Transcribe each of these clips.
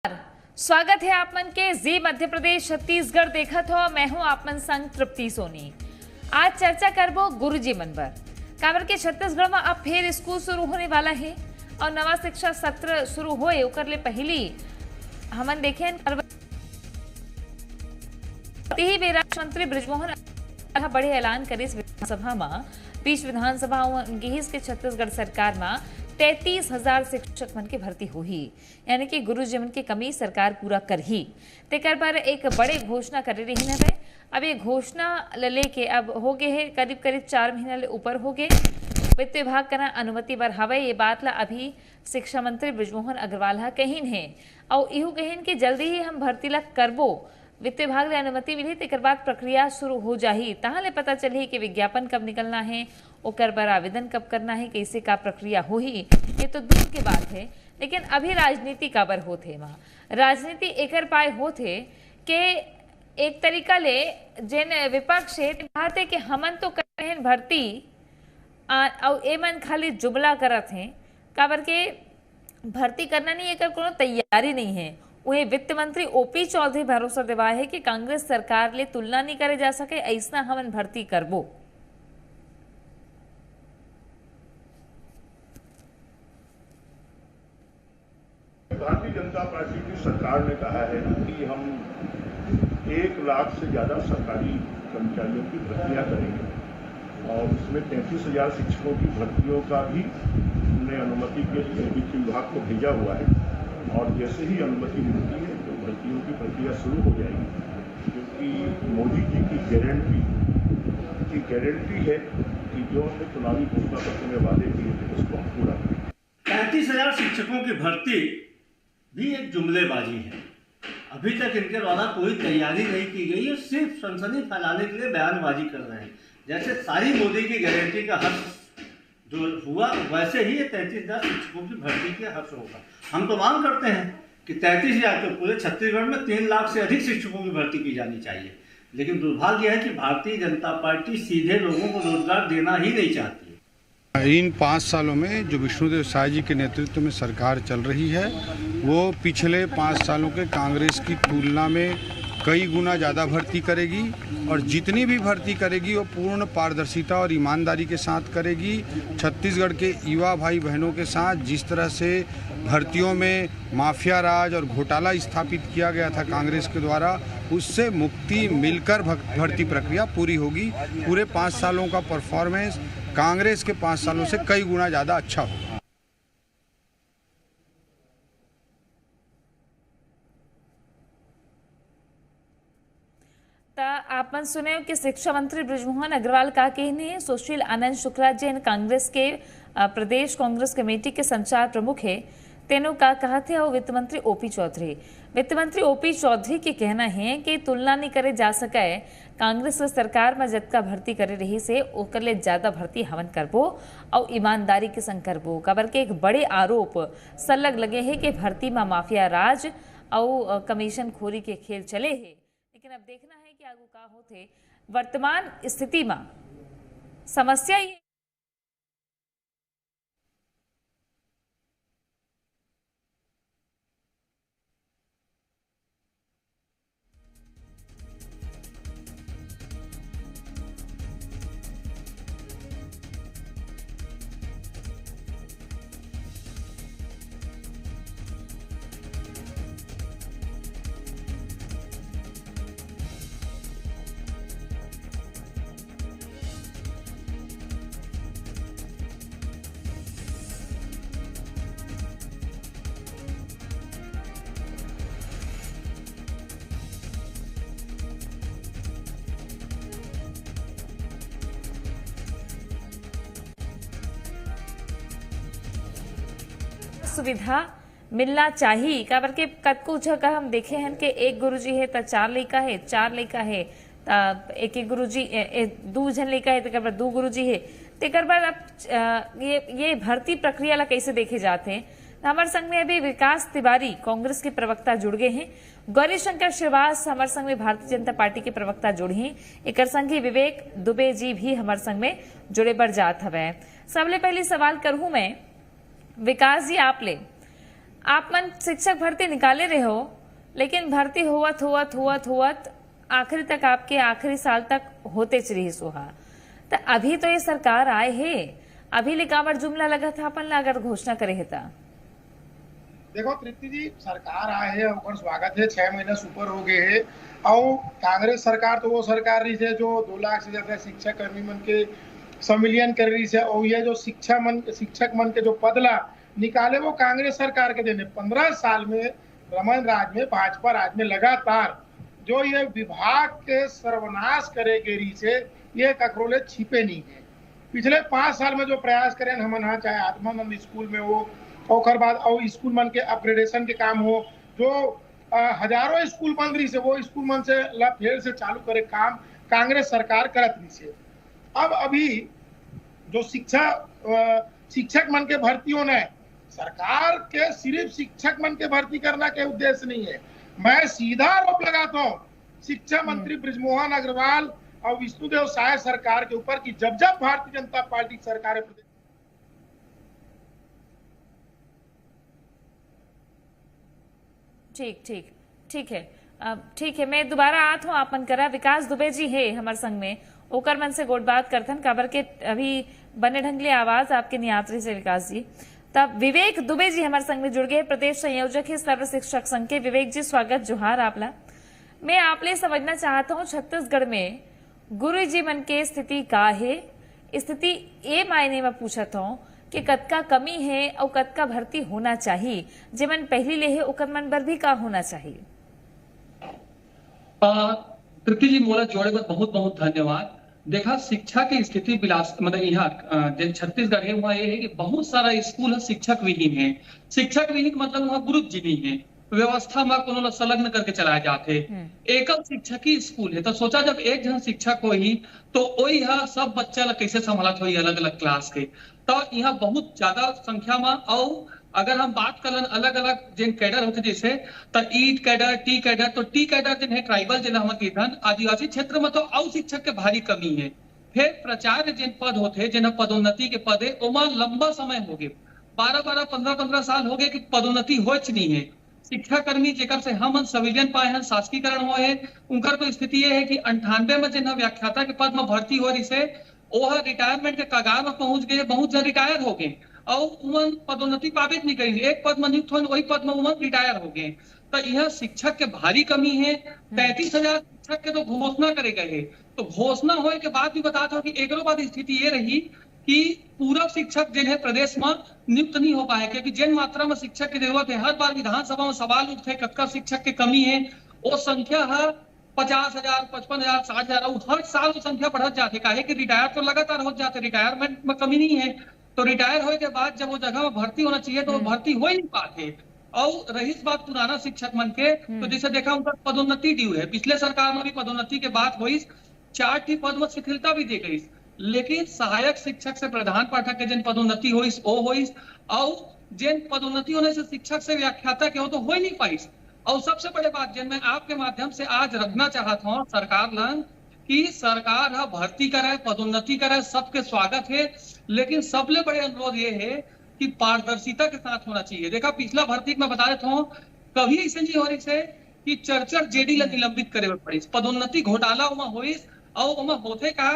स्वागत है आप मन के जी मध्य प्रदेश छत्तीसगढ़ देखत हो। मैं हूं आप मन संग तृप्ति सोनी। आज चर्चा करबो गुरुजी मन पर काबर के छत्तीसगढ़ में अब फिर स्कूल शुरू होने वाला है और नवा शिक्षा सत्र शुरू होए ओकर ले पहली हमन देखे राष्ट्रमंत्री बृजमोहन बड़े ऐलान करे विधानसभा में बीच विधानसभा के छत्तीसगढ़ सरकार में 33,000 शिक्षक मन के भर्ती होही, यानी कि गुरुजी मन की कमी सरकार पूरा करही। तेकर पर एक बड़े घोषणा करे रही है। अब ये घोषणा लेके अब हो गए है करीब 4 महीना ले ऊपर हो गए। वित्त विभाग करा अनुमति बर हवे ये बात ला अभी शिक्षा मंत्री बृजमोहन अग्रवाल हा कहीन है और इहू कहीन कि जल्दी ही हम भर्ती ला करबो। वित्त विभाग ले अनुमति मिली तेकर बाद प्रक्रिया शुरू हो जाही। तहाँ ले पता चली कि विज्ञापन कब निकलना है, ओकर पर आवेदन कब करना है, कैसे का प्रक्रिया होही, ये तो दूर की बात है। लेकिन अभी राजनीति काबर होथे वहाँ राजनीति एकर पाए होथे के एक तरीका ले जिन विपक्ष है कहते कि हमन तो कर रहे हैं भर्ती और ए मन खाली जुमला करत हैं काबर के भर्ती करना नहीं एकर कोनो तैयारी नहीं है। उन्हें वित्त मंत्री ओपी चौधरी भरोसा दिवाए है कि कांग्रेस सरकार ले तुलना नहीं करे जा सके, ऐसा हमन भर्ती करबो। भारतीय जनता पार्टी की सरकार ने कहा है कि हम 1 लाख से ज्यादा सरकारी कर्मचारियों की भर्तियां करेंगे और उसमें 33,000 शिक्षकों की भर्तियों का भी हमने अनुमति के लिए वित्त विभाग को भेजा हुआ है और जैसे ही अनुमति मिलती है तो भर्तियों की प्रक्रिया शुरू हो जाएगी, क्योंकि मोदी जी की गारंटी है कि जो हमने चुनावी घोषणा पत्र में वादे किए थे उसको हम पूरा करें। 35,000 शिक्षकों की भर्ती भी एक जुमलेबाजी है। अभी तक इनके द्वारा कोई तैयारी नहीं की गई है, सिर्फ सनसनी फैलाने के लिए बयानबाजी कर रहे हैं। जैसे सारी मोदी की गारंटी का हर्ष जो हुआ वैसे ही ये 33,000 शिक्षकों की भर्ती के हर्ष होगा। हम तो मांग करते हैं कि 33,000 तो पूरे छत्तीसगढ़ में 3 लाख से अधिक शिक्षकों की भर्ती की जानी चाहिए, लेकिन दुर्भाग्य है कि भारतीय जनता पार्टी सीधे लोगों को रोजगार देना ही नहीं चाहती। इन 5 सालों में जो विष्णुदेव साय जी के नेतृत्व में सरकार चल रही है वो पिछले 5 सालों के कांग्रेस की तुलना में कई गुना ज़्यादा भर्ती करेगी और जितनी भी भर्ती करेगी वो पूर्ण पारदर्शिता और ईमानदारी के साथ करेगी। छत्तीसगढ़ के युवा भाई बहनों के साथ जिस तरह से भर्तियों में माफिया राज और घोटाला स्थापित किया गया था कांग्रेस के द्वारा, उससे मुक्ति मिलकर भर्ती प्रक्रिया पूरी होगी। पूरे 5 सालों का परफॉर्मेंस कांग्रेस के 5 सालों से कई गुना ज़्यादा अच्छा होगा। आप मन सुने कि शिक्षा मंत्री बृजमोहन अग्रवाल का कहने है। सुशील आनंद शुक्ला जी कांग्रेस के प्रदेश कांग्रेस कमेटी के संचार प्रमुख है, तेनों का कहा थे। और वित्त मंत्री ओपी चौधरी के कहना है कि तुलना नहीं करे जा सके कांग्रेस सरकार में जतका भर्ती करे रही से ओकर ले ज्यादा भर्ती हमन करबो और ईमानदारी के संग करबो। काबर के एक बड़े आरोप सलग लगे है कि भर्ती में माफिया राज और कमीशन खोरी के खेल चले है। लेकिन अब देखना है कि आगू का होते। वर्तमान स्थिति में समस्या ये सुविधा मिलना चाहिए। काबर के कतको जगह हम देखे हैं कि एक गुरुजी है तो 4 लड़का है, 4 लड़का है एक गुरुजी 2 जन लड़का है तेकर बाद 2 गुरुजी है। तेकर बाद अब ये भर्ती प्रक्रिया ला कैसे देखे जाते हैं। हमारे संग में अभी विकास तिवारी कांग्रेस के प्रवक्ता जुड़ गए हैं, गौरी शंकर श्रीवास हमारे संग में भारतीय जनता पार्टी के प्रवक्ता जुड़े हैं, एक संग ही विवेक दुबे जी भी हमारे संग में जुड़े बर जात हवे। सबले पहले सवाल करूं मैं विकास जी आप ले, आप मन शिक्षक भर्ती निकाले रहे हो, लेकिन भर्ती हुवत आखिरी तक आपके आखिरी साल तक होते रही सुहा। तो अभी तो ये सरकार आए है, अभी लिकावट जुमला लगा था अपन ला अगर घोषणा करे है ता। देखो तृप्ति जी, सरकार आए है और स्वागत है, 6 महीने सुपर हो गए है। और कांग्रेस सरकार तो वो सरकार रही है जो 2 लाख से ज्यादा शिक्षक कर्मी मन के सम्मिलियन कर रही है। और ये जो शिक्षक मन के जो पदला निकाले वो कांग्रेस सरकार के देने। 15 साल में रमन राज में, भाजपा राज में लगातार जो ये विभाग के सर्वनाश करे गेरी से ये ककरोले छिपे नहीं है। पिछले 5 साल में जो प्रयास करें हमन, हाँ, चाहे आत्मानंद स्कूल में हो और बाद और स्कूल मन के अपग्रेडेशन के काम हो, जो हजारों स्कूल बंद रही से वो स्कूल मन से फिर से चालू करे काम कांग्रेस सरकार करत रही से। अब अभी जो शिक्षक मन के भर्ती होना है, सरकार के सिर्फ शिक्षक मन के भर्ती करना के उद्देश्य नहीं है। मैं सीधा आरोप लगाता हूँ शिक्षा मंत्री बृजमोहन अग्रवाल और विष्णुदेव साय सरकार के ऊपर कि जब भारतीय जनता पार्टी सरकार है ठीक है, मैं दोबारा आत हूँ आपन करा। विकास दुबे जी है हमारे संग में, ओकर मन से गोट बात करथन काबर के अभी बने ढंगले आवाज आपके नियात्री से। विकास जी, तब विवेक दुबे जी हमारे संग में जुड़ गए, प्रदेश संयोजक है सर्व शिक्षक संघ के। विवेक जी स्वागत, जोहार आपला। मैं आपले समझना चाहता हूँ छत्तीसगढ़ में गुरु जी मन के स्थिति का है, स्थिति ए मायने में पूछत हूँ कि कतका कमी है और कतका भर्ती होना चाहिए, जेमन पहली ले है ओकर मन बर भी का होना चाहिए। तृप्ति जी मोला जोड़े बर बहुत बहुत धन्यवाद। देखा शिक्षा की स्थिति बिलास मतलब यहाँ छत्तीसगढ़ है वहाँ ये है कि बहुत सारा स्कूल है शिक्षक विहीन है। शिक्षक विहीन मतलब वहाँ गुरु जी नहीं है, व्यवस्था में कोनो संलग्न करके चलाए जाते। एकल शिक्षकी स्कूल है, तो सोचा जब एक जन शिक्षक हो ही तो वही सब बच्चा ला कैसे संभालत हो अलग अलग क्लास के। तो यहाँ बहुत ज्यादा संख्या में। और अगर हम बात करें अलग अलग जिन कैडर होते जैसे तो ईट कैडर, टी कैडर, तो टी कैडर जिन है ट्राइबल जिन हम आदिवासी क्षेत्र में तो और शिक्षक के भारी कमी है। फिर प्राचार्य जिन पद होते जिन पदोन्नति के पद है ओमा लंबा समय हो गए, 12-12, 15-15 साल हो गए कि पदोन्नति हो नहीं है। शिक्षा कर्मी जेकर से हम संविलियन पाए हैं, शासकीकरण हुए है, उनका तो स्थिति ये है कि 98 में जिन व्याख्याता के पद में भर्ती हो रही से वो रिटायरमेंट के कगार में पहुंच गए, बहुत जन रिटायर हो गए और उमन पदोन्नति पाबित नहीं करेंगे। एक पद में नियुक्त हो वही पद में उमन रिटायर हो गए। तो यह शिक्षक के भारी कमी है। 33,000 शिक्षक के तो घोषणा करे गए है। तो घोषणा होने के बाद भी बताता हूँ कि एक बाद स्थिति ये रही कि पूरा शिक्षक जिन है प्रदेश में नियुक्त नहीं हो पाए, क्योंकि जिन मात्रा में शिक्षक की जरूरत है हर बार विधानसभा में सवाल उठते कतका शिक्षक की कमी है। वो संख्या है 50,000, 55,000, 60,000 और हर साल वो संख्या बढ़त जाते। काहे कि रिटायर तो लगातार हो जाते, रिटायरमेंट में कमी नहीं है। तो रिटायर होने के बाद जब वो जगह में भर्ती होना चाहिए तो वो भर्ती हो ही नहीं पाते। और रही बात पुराना शिक्षक मन के, तो जैसे देखा उनका पदोन्नति ड्यू है। पिछले सरकार में भी पदोन्नति के बाद हुई, 4 पद में शिथिलता भी दी गई, लेकिन सहायक शिक्षक से प्रधान पाठक के जिन पदोन्नति हुई वो हुई और जिन पदोन्नति होने से शिक्षक से व्याख्याता के हो तो हो ही नहीं पाई। और सबसे बड़ी बात जिन मैं आपके माध्यम से आज रखना चाहता हूँ सरकार लंग कि सरकार भर्ती करे, पदोन्नति करे, सबके स्वागत है, लेकिन सबले बड़े अनुरोध ये है कि पारदर्शिता के साथ होना चाहिए। देखा पिछला भर्ती में बता देता हूँ, कभी ऐसे नहीं हो रही से कि चर्चा जेडी ला निलंबित करे पड़ी, पदोन्नति घोटाला हुई और होते का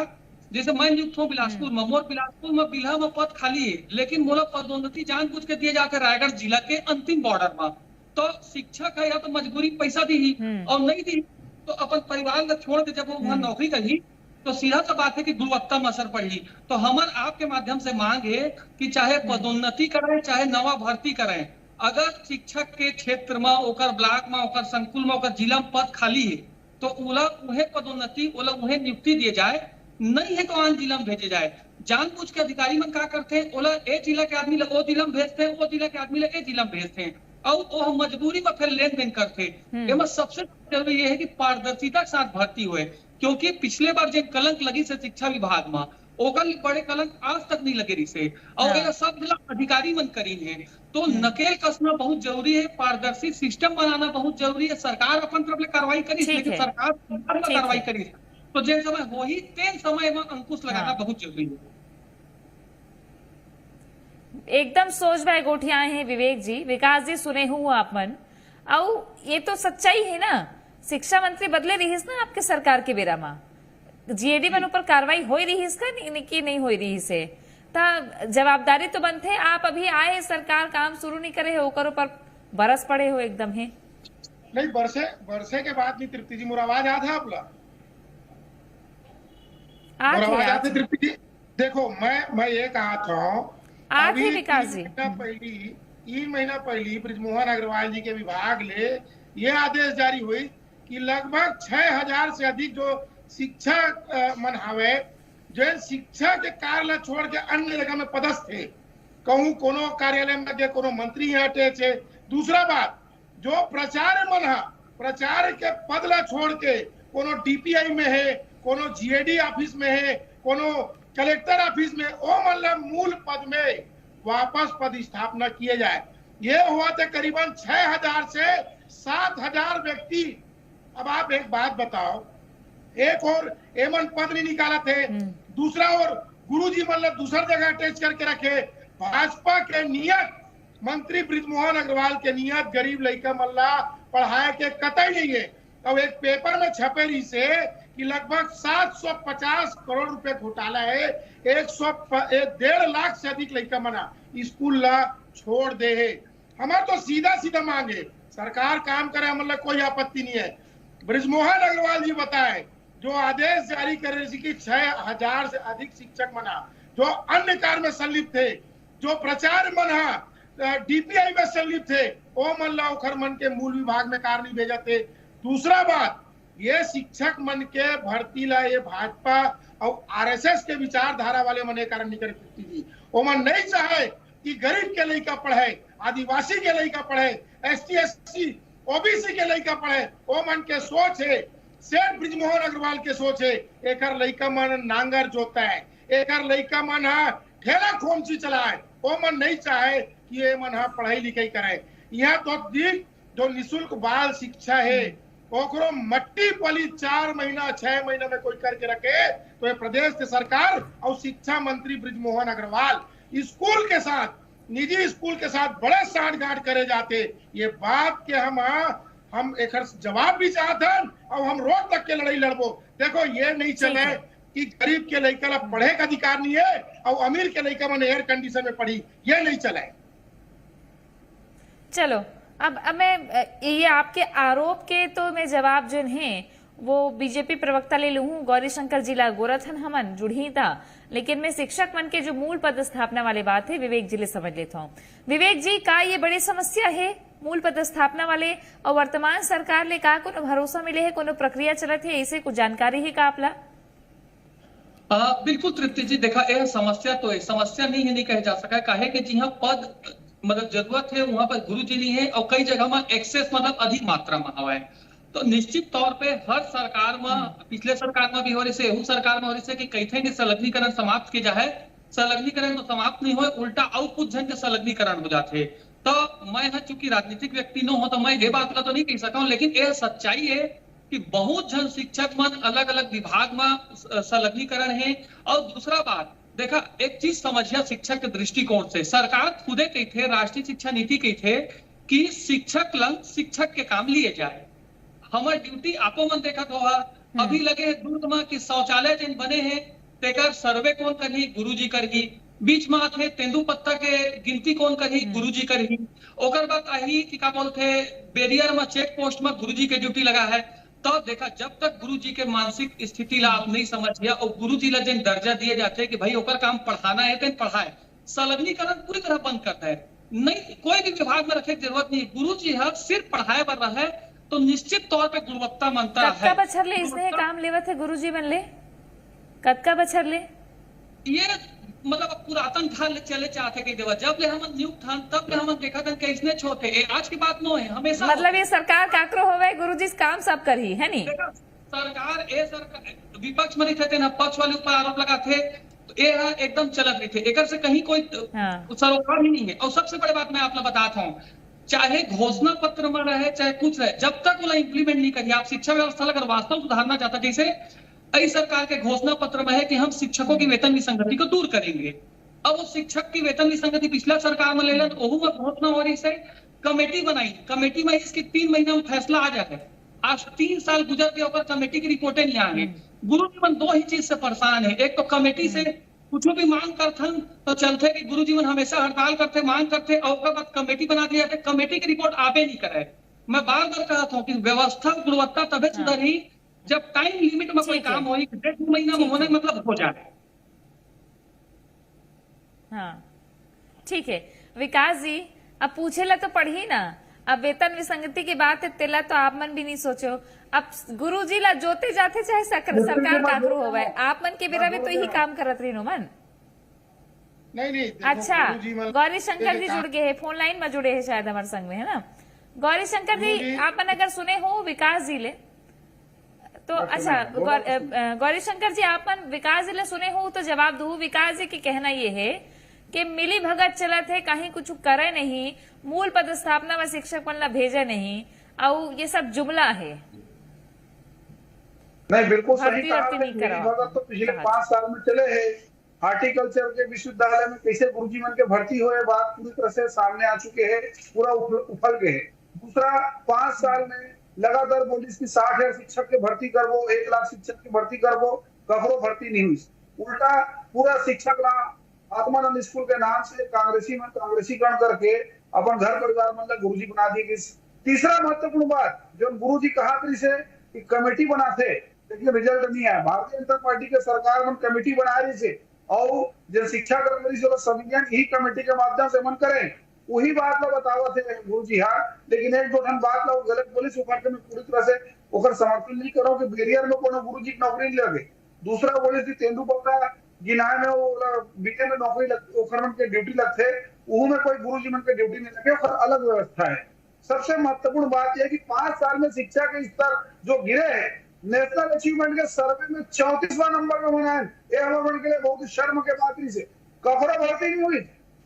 जैसे मैं नियुक्त हूँ बिलासपुर में, मोर बिलासपुर में बिल्हा में पद खाली है, लेकिन मोला पदोन्नति जानबूझ के दिए जाते रायगढ़ जिला के अंतिम बॉर्डर में। तो शिक्षक है या तो मजबूरी पैसा दी और नहीं दी तो अपन परिवार को छोड़ के जब वो वहां नौकरी करी तो सीधा सा बात है कि गुणवत्ता में असर पड़ी। तो हमार आपके माध्यम से मांग है कि चाहे पदोन्नति करें चाहे नवा भर्ती करें, अगर शिक्षक के क्षेत्र में ओकर ब्लॉक में ओकर संकुल में ओकर जिला में पद खाली है तो उन्हें पदोन्नति उन्हें नियुक्ति दिए जाए, नहीं है तो आन जिला में भेजे जाए। जानबूझ के अधिकारी मन क्या करते हैं, ओला ए जिला के आदमी वो जिला में भेजते हैं, वो जिला के आदमी ए जिला में भेजते हैं और वो मजबूरी में फिर लेन देन करते हैं। सबसे जरूरी ये है कि पारदर्शिता के साथ भर्ती हुए, क्योंकि पिछले बार जो कलंक लगी से शिक्षा विभाग में ओकर बड़े कलंक आज तक नहीं लगे रही से और ये सब जिला अधिकारी मन करी है। तो नकेल कसना बहुत जरूरी है, पारदर्शी सिस्टम बनाना बहुत जरूरी है। सरकार अपन तरफ ले कार्रवाई करी, लेकिन सरकार कार्रवाई करी तो जिन समय हो ही तेन समय में अंकुश लगाना बहुत जरूरी है। एकदम सोच भाई गोठिया हैं विवेक जी, विकास जी सुने हूँ आप मन, और ये तो सच्चाई है ना, शिक्षा मंत्री बदले रही ना आपके सरकार के बेरा में, जीएडी मन ऊपर कार्रवाई हो रही का कि नहीं हो रही से, जवाबदारी तो बनते है। आप अभी आए सरकार काम शुरू नहीं करे हो, ओकर ऊपर बरस पड़े हो एकदम है। नहीं, बरसे के बाद नहीं तृप्ति जी, मोर आवाज आता है आपला? आवाज आती तृप्ति जी? देखो मैं ये कहा था अभी 3 महीना पहली ब्रिजमोहन अग्रवाल जी के विभाग ले ये आदेश जारी हुई कि लगभग 6000 से अधिक जो शिक्षक मन हवे जो शिक्षा के कार्य छोड़ के अन्य जगह में पदस्थ थे, कहूँ कोनो कार्यालय में के कोनो मंत्री हटे छे। दूसरा बात, जो प्रचार मन है, प्रचार के पद ला छोड़ के कोनो डीपीआई में है, कोनो जीएडी ऑफिस में है, कोनो कलेक्टर ऑफिस में, ओ मतलब मूल पद में वापस पद स्थापना किए जाए। ये हुआ था करीबन 6000 से 7000 व्यक्ति। अब आप एक बात बताओ, एक और एमन पद नहीं निकाला थे, दूसरा और गुरुजी मतलब दूसरा जगह अटैच करके रखे। भाजपा के नियत, मंत्री ब्रिजमोहन अग्रवाल के नियत गरीब लड़का मल्ला पढ़ाए के कतई नहीं है। अब एक पेपर में छपे रही से कि लगभग 750 करोड़ रुपए घोटाला है, 1.5 लाख से अधिक लड़का मना स्कूल ला छोड़ दे है। हमारा तो सीधा मांगे सरकार काम करे, मतलब कोई आपत्ति नहीं है। ब्रिजमोहन अग्रवाल जी बताए जो आदेश जारी कर रही थी कि 6000 से अधिक शिक्षक मना जो अन्य कार्य में संलिप्त थे, जो प्रचार मना डीपीआई में संलिप्त थे, ओ मल्ला उखर मन के मूल विभाग में कार्य नहीं भेजा थे। दूसरा बात, ये शिक्षक मन के भर्ती ला ये भाजपा और आरएसएस के विचारधारा वाले मन कारण नहीं करती थी। वो मन नहीं चाहे कि गरीब के लड़का पढ़े, आदिवासी के लड़का पढ़े, एसटी एससी ओबीसी के लड़का पढ़े। वो मन के सोच है, सेठ ब्रिजमोहन अग्रवाल के सोच है, एकर लड़का मन नांगर जोता है, एकर लड़का मन ठेला खोमची चलाए। वो मन नहीं चाहे कि ये मन पढ़ाई लिखाई करे। यहाँ तो जो निःशुल्क बाल शिक्षा है ओकरो मट्टी पली 4 महीना 6 महीना में कोई करके रखे, तो ये प्रदेश की सरकार और शिक्षा मंत्री ब्रिजमोहन अग्रवाल स्कूल के साथ, निजी स्कूल के साथ बड़े सांठगांठ करे जाते। ये बात के हम एक जवाब भी चाहते हैं और हम रोज तक के लड़ाई लड़बो। देखो ये नहीं चले कि गरीब के लड़का पढ़े का अधिकार नहीं है और अमीर के लड़का मन एयर कंडीशन में पढ़ी, ये नहीं चले। चलो अब मैं ये आपके आरोप के तो मैं जवाब जो है वो बीजेपी प्रवक्ता ले लूँ, गौरी शंकर जिला गोरथन हमन जुड़ी था, लेकिन मैं शिक्षक मन के जो मूल पद स्थापना वाले बात है विवेक जी ले समझ लेता हूँ। विवेक जी, का ये बड़ी समस्या है मूल पद स्थापना वाले और वर्तमान सरकार ले का कोनो भरोसा मिले है, कोनो प्रक्रिया चलत है, इसे कुछ जानकारी है का आपला? बिल्कुल तृप्ति जी, देखा यह समस्या तो है, समस्या नहीं है नहीं कह जा सका, काहे कि जहाँ पद मतलब जरूरत है वहां पर गुरु जी नहीं है और कई जगह में एक्सेस मतलब अधिक मात्रा में हवा है। तो निश्चित तौर पे हर सरकार में, पिछले सरकार में भी हो रही से, एहू सरकार में हो रही से कि कई थे कि संलग्नीकरण समाप्त की जाए, संलग्नीकरण तो समाप्त नहीं हो, उल्टा और कुछ जन के संलग्नीकरण हो जाते। तो मैं चूंकि राजनीतिक व्यक्ति न हो तो मैं ये बात तो नहीं कह सकता हूँ, लेकिन यह सच्चाई है कि बहुत जन शिक्षक मन अलग अलग विभाग में संलग्नीकरण है। और दूसरा बात, देखा एक चीज समझिए शिक्षक के दृष्टिकोण से, सरकार खुदे कही थे, राष्ट्रीय शिक्षा नीति कही थे कि शिक्षक लंग शिक्षक के काम लिए जाए। हमारे ड्यूटी आपो मन देखा तो अभी लगे दुर्ग में कि शौचालय जिन बने हैं तेकर सर्वे कौन करही, गुरुजी करही, बीच में थे तेंदुपत्ता के गिनती कौन करही, गुरुजी करही, ओकर बाद आई कि का बोलते बैरियर में चेक पोस्ट में गुरुजी के ड्यूटी लगा है। तो देखा जब तक गुरुजी के मानसिक स्थिति ला आप नहीं समझिए और गुरुजी ला जिन दर्जा दिए जाते हैं कि भाई ओकर काम पढ़ाना है तो पढ़ाए, संलग्नीकरण पूरी तरह बंद करता है, नहीं कोई भी विभाग में रखे जरूरत नहीं। गुरुजी है सिर्फ पढ़ाए पर रहा है तो निश्चित तौर पे गुणवत्ता मानता है। कत्का बछर ले इसने काम लेवत है गुरुजी बन ले, कत्का बछर ले ये मतलब पुरातन ढाल चले चाहते कि देवा जब ले हम नियुक्त हन तब ले हम देखा था कि इसने छोटे आज की बात नो है, हमेशा मतलब ये सरकार काकरो होवे गुरुजी काम सब करी है नहीं सरकार ए सरकार विपक्ष में नहीं थे ना पक्ष वाले ऊपर आरोप लगाते तो ये एकदम चलत रही थे, एक से कहीं कोई सरोकार ही नहीं है। और सबसे बड़ी बात मैं आप लोग बताता हूँ, चाहे घोषणा पत्र में रहे चाहे कुछ रहे, जब तक वो इम्प्लीमेंट नहीं करिए आप शिक्षा व्यवस्था अगर वास्तव सुधारना चाहता, जैसे कई सरकार के घोषणा पत्र में है कि हम शिक्षकों की वेतन विसंगति को दूर करेंगे, अब वो शिक्षक की वेतन विसंगति पिछला सरकार में लेलन, ओहू में घोषणा हो रही से कमेटी बनाई, कमेटी में इसके 3 महीना में फैसला आ जाए। आज 3 साल गुजर के ऊपर कमेटी की रिपोर्टें नहीं आ गई। गुरुजी मन 2 ही चीज से परेशान है, एक तो कमेटी से कुछ भी मांग करथन तो चलते कि गुरुजी मन हमेशा हड़ताल करते, मांग करते, और उसके बाद कमेटी बना दिया जाते, कमेटी की रिपोर्ट आवे नहीं करे। मैं बार बार कहता हूँ कि व्यवस्था गुणवत्ता तभी सुधरी जब टाइम लिमिट में कोई काम हो, 1.5 महीना में होने मतलब हो जाए। हाँ ठीक है विकास जी, अब पूछेला तो पढ़ी ना, अब वेतन विसंगति की बात है तेला तो आप मन भी नहीं सोचो। अब गुरुजी ला जोते जाते चाहे सरकार काकरू हो गए, आप मन के बेरा में तो यही काम करत रही नो मन। नहीं अच्छा गौरी शंकर जी जुड़ गए हैं, फोन लाइन में जुड़े हैं शायद हमारे संग में, है ना गौरी शंकर जी, आप मन अगर सुने हो विकास जी ले तो अच्छा गौरी शंकर जी आप मन विकास जी ले सुने हो तो जवाब दू। विकास जी की कहना ये है कि मिली भगत चलत है, कहीं कुछ करे नहीं, मूल पदस्थापना में शिक्षक मन ला भेजे नहीं, और ये सब जुमला है। नहीं बिल्कुल सही भर्ती कहा, नहीं करा भगत तो पिछले 5 साल में चले हैं। हार्टिकल्चर के विश्वविद्यालय में कैसे गुरुजी मन के भर्ती हुए बात पूरी तरह से सामने आ चुके हैं, पूरा उफल गए हैं। दूसरा 5 साल में लगातार बोलिस की 60,000 शिक्षक के भर्ती करवो, 1 लाख शिक्षक की भर्ती करवो, कखरो भर्ती नहीं हुई। उल्टा पूरा शिक्षक ला आत्मानंद स्कूल के नाम से कांग्रेसीकरण करके अपन घर परिवार मतलब गुरुजी बना दिए। तीसरा महत्वपूर्ण बात जो गुरुजी कहा से कि कमेटी बनाते लेकिन रिजल्ट नहीं आया। भारतीय जनता पार्टी के सरकार में कमेटी बना रही से और जो शिक्षा कर्मचारी से संविधान यही कमेटी के माध्यम से मन करें वही बात ला बतावा थे गुरुजी। हाँ लेकिन 1-2 ठन बात ला गलत बोली सुखाते में पूरी तरह से ओकर समर्थन नहीं करो कि बेरियर में कोनो गुरुजी की नौकरी नहीं लगे। दूसरा बोले थी तेंदुपत्ता गिनाए में वो बीते में नौकरी लग ओकर मन के ड्यूटी लगते, वो में कोई गुरुजी मन के ड्यूटी नहीं लगे, ओकर अलग व्यवस्था है। सबसे महत्वपूर्ण बात यह कि 5 साल में शिक्षा के स्तर जो गिरे हैं, नेशनल अचीवमेंट के सर्वे में 34वां नंबर पे बना है। ये हमारे के लिए बहुत शर्म के बात से कखरो भर्ती नहीं हुई,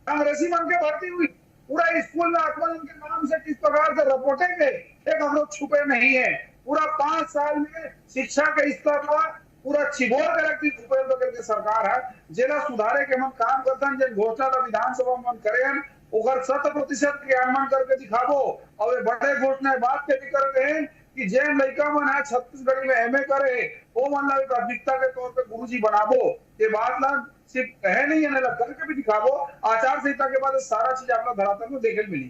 कांग्रेसी मन के भर्ती हुई। पूरा स्कूल में आत्मानंद के नाम से किस प्रकार से रिपोर्टें गए एक हम लोग छुपे नहीं है। पूरा 5 साल में शिक्षा के स्तर का पूरा छिगोर के रखती भूपेश बघेल की सरकार है, जेला सुधारे के मन काम करतन, जिन घोषणा विधानसभा में करें ओकर 100% क्रियान्वयन करके दिखाबो। और ये बड़े घोषणा बात के भी कर रहे हैं कि जैन लड़का मन है छत्तीसगढ़ में एमए करे वो मन ला प्राथमिकता के तौर पे गुरुजी बनाबो। ये बात ला सिर्फ कहे नहीं है ना करके भी दिखाबो। आचार संहिता के बाद सारा चीज अपना धरातल में देखे मिली।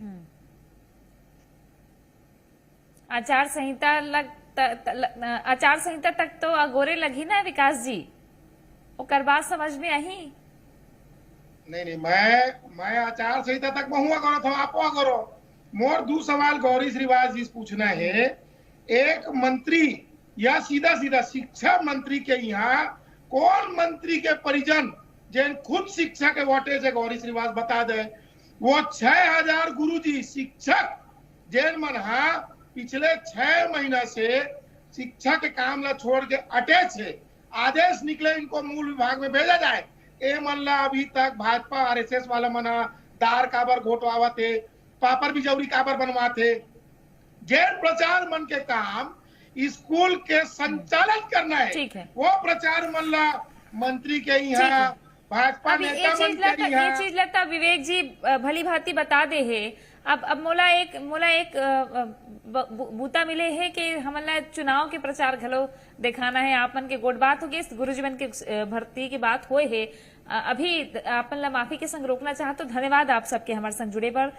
आचार संहिता तक तो अगोरे लगी ना विकास जी, ओकर बात समझ में आई। नहीं मैं आचार संहिता तक मैं हुआ करो था आप करो। मोर 2 सवाल गौरी श्रीवास जी से पूछना है। एक मंत्री या सीधा शिक्षा मंत्री के यहाँ कौन मंत्री के परिजन जिन खुद शिक्षा के वोटे से गौरी श्रीवास बता दे, वो 6000 गुरुजी शिक्षक जैन मन पिछले 6 महीना से शिक्षा के काम ला छोड़ के अटैच है। आदेश निकले इनको मूल विभाग में भेजा जाए। ए मन ला अभी तक भाजपा आरएसएस वाला मना दार काबर घोटवावा थे, पापड़ बिजौरी काबर बनवाते। जैन प्रचार मन के काम स्कूल के संचालन करना है, वो प्रचार मन ला मंत्री के यहाँ भाजपा नेता मन के यहाँ। ये चीज लगता विवेक जी भली भांति बता दे है। अब मोला एक बूता मिले है कि हमला चुनाव के प्रचार घलो दिखाना है। आपन के गोट बात हो गई, गुरुजी मन के भर्ती की बात होए है। अभी आपन ला माफी के संग रोकना चाहत तो धन्यवाद आप सबके हमारे संग जुड़े पर।